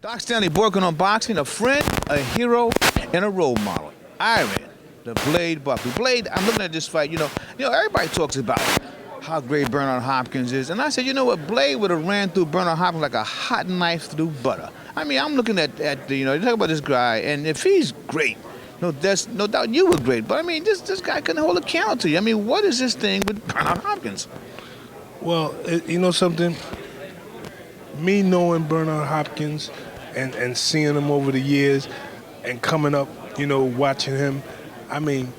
Doc Stanley working on boxing, a friend, a hero, and a role model. Arum, the Blade Barkley. Blade, I'm looking at this fight, everybody talks about how great Bernard Hopkins is. And I said, you know what, Blade would have ran through Bernard Hopkins like a hot knife through butter. I mean, I'm looking at the, you talk about this guy, and if he's great, no doubt you were great. But I mean, this guy couldn't hold a candle to you. I mean, what is this thing with Bernard Hopkins? Well, you know something? Me knowing Bernard Hopkins and seeing him over the years and coming up, watching him, I mean,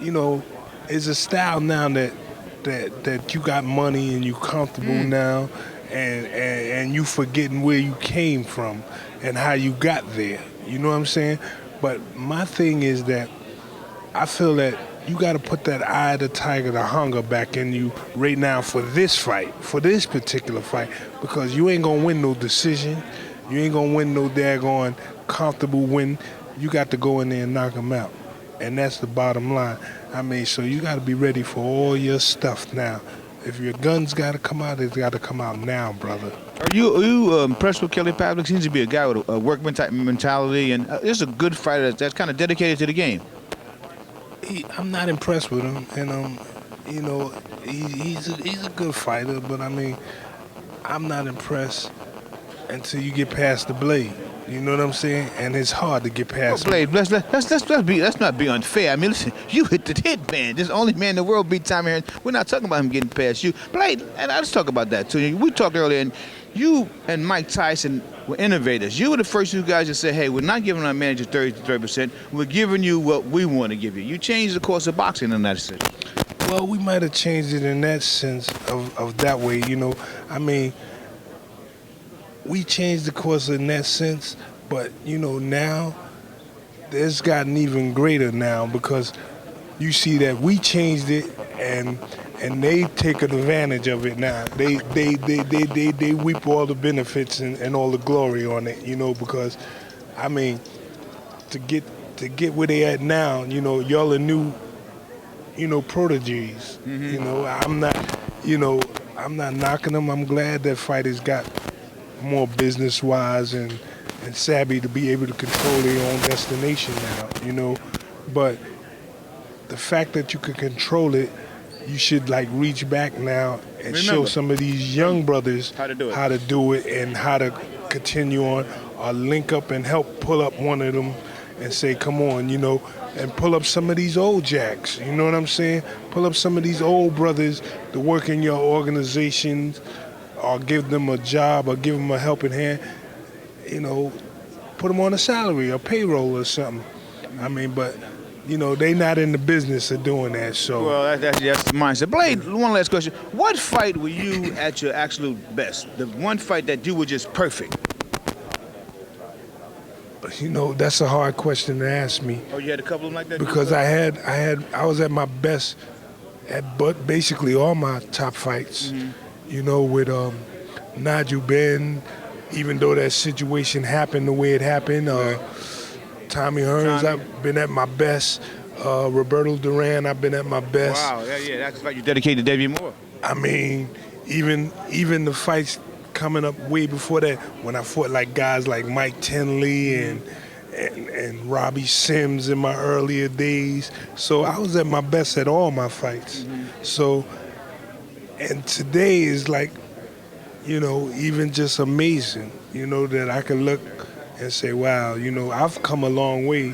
it's a style now that you got money and you comfortable now and you forgetting where you came from and how you got there. You know what I'm saying? But my thing is that I feel that you got to put that eye of the tiger, the hunger back in you right now for this fight, for this particular fight, because you ain't going to win no decision. You ain't going to win no daggone comfortable win. You got to go in there and knock him out. And that's the bottom line. I mean, so you got to be ready for all your stuff now. If your guns got to come out, it's got to come out now, brother. Are you impressed with Kelly Pavlik? Seems to be a guy with a workman type mentality, and this is a good fighter that's kind of dedicated to the game. I'm not impressed with him, and he's a good fighter, but I mean, I'm not impressed until you get past the Blade. You know what I'm saying? And it's hard to get past. Blade, let's not be unfair. I mean, listen, you hit the hit man. This is the only man in the world beat Tommy Hearns. We're not talking about him getting past you, Blade. And let's talk about that too. We talked earlier, and you and Mike Tyson were innovators. You were the first two guys to say, "Hey, we're not giving our manager 30%. We're giving you what we want to give you." You changed the course of boxing in that sense. Well, we might have changed it in that sense of that way. I mean, we changed the course in that sense, but now it's gotten even greater now because you see that we changed it and they take advantage of it now. They reap all the benefits and all the glory on it, because I mean to get where they at now, y'all are new, prodigies. I'm not knocking them. I'm glad that fighters got more business-wise and savvy to be able to control their own destination now, But the fact that you can control it, you should reach back now and show some of these young brothers how to do it and how to continue on, or link up and help pull up one of them and say, come on, and pull up some of these old jacks, you know what I'm saying? Pull up some of these old brothers to work in your organizations, or give them a job, or give them a helping hand, put them on a salary or payroll or something. I mean, but, they not in the business of doing that, so. Well, that's the mindset. Blade, one last question. What fight were you at your absolute best? The one fight that you were just perfect? That's a hard question to ask me. Oh, you had a couple of them like that? Because I was at my best at basically all my top fights. With Nigel Benn, even though that situation happened the way it happened. Tommy Hearns, I've been at my best. Roberto Duran, I've been at my best. Wow, yeah, that's like you dedicated to Davey Moore. I mean, even the fights coming up way before that, when I fought guys like Mike Tenley and Robbie Sims in my earlier days. So I was at my best at all my fights. So. And today is even just amazing, that I can look and say, wow, I've come a long way.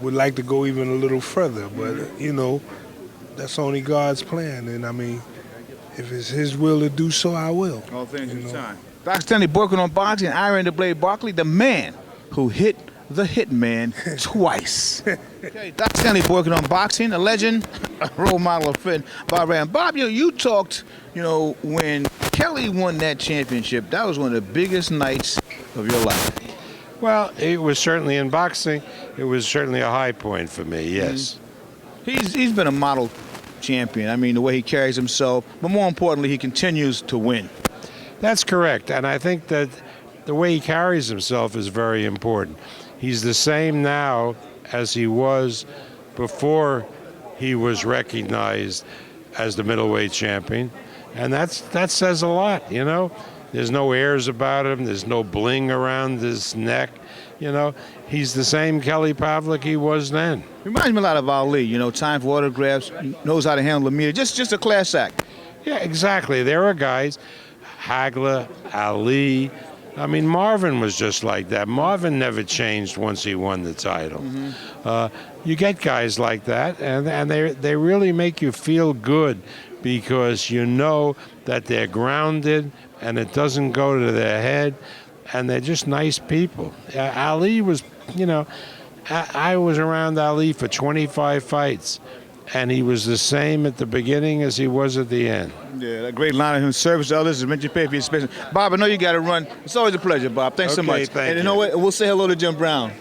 Would like to go even a little further, but, that's only God's plan. And I mean, if it's His will to do so, I will. All things in time. Doc Stanley working on boxing, Arum the Blade Barkley, the man who hit the hitman twice. Okay, Doc Stanley working on boxing, a legend, a role model, a friend, Bob Ram. Bob, you talked, when Kelly won that championship, that was one of the biggest nights of your life. Well, it was certainly in boxing. It was certainly a high point for me, yes. He's been a model champion. I mean, the way he carries himself, but more importantly, he continues to win. That's correct, and I think that the way he carries himself is very important. He's the same now as he was before he was recognized as the middleweight champion, and that says a lot, There's no airs about him. There's no bling around his neck. You know, he's the same Kelly Pavlik he was then. Reminds me a lot of Ali. You know, time for autographs, knows how to handle the media. Just a class act. Yeah, exactly. There are guys, Hagler, Ali. I mean, Marvin was just like that. Marvin never changed once he won the title. You get guys like that, and they really make you feel good because you know that they're grounded and it doesn't go to their head, and they're just nice people. Ali was, you know, I was around Ali for 25 fights, and he was the same at the beginning as he was at the end. Yeah, that great line of him, service to others is meant to pay for your expenses. Bob, I know you got to run. It's always a pleasure, Bob. Thanks so much. Thank and you know what? We'll say hello to Jim Brown.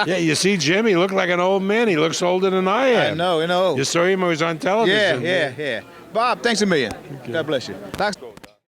Yeah, you see Jim, he looked like an old man. He looks older than I am. I know. You saw him when he was on television. Yeah. Bob, thanks a million. God bless you.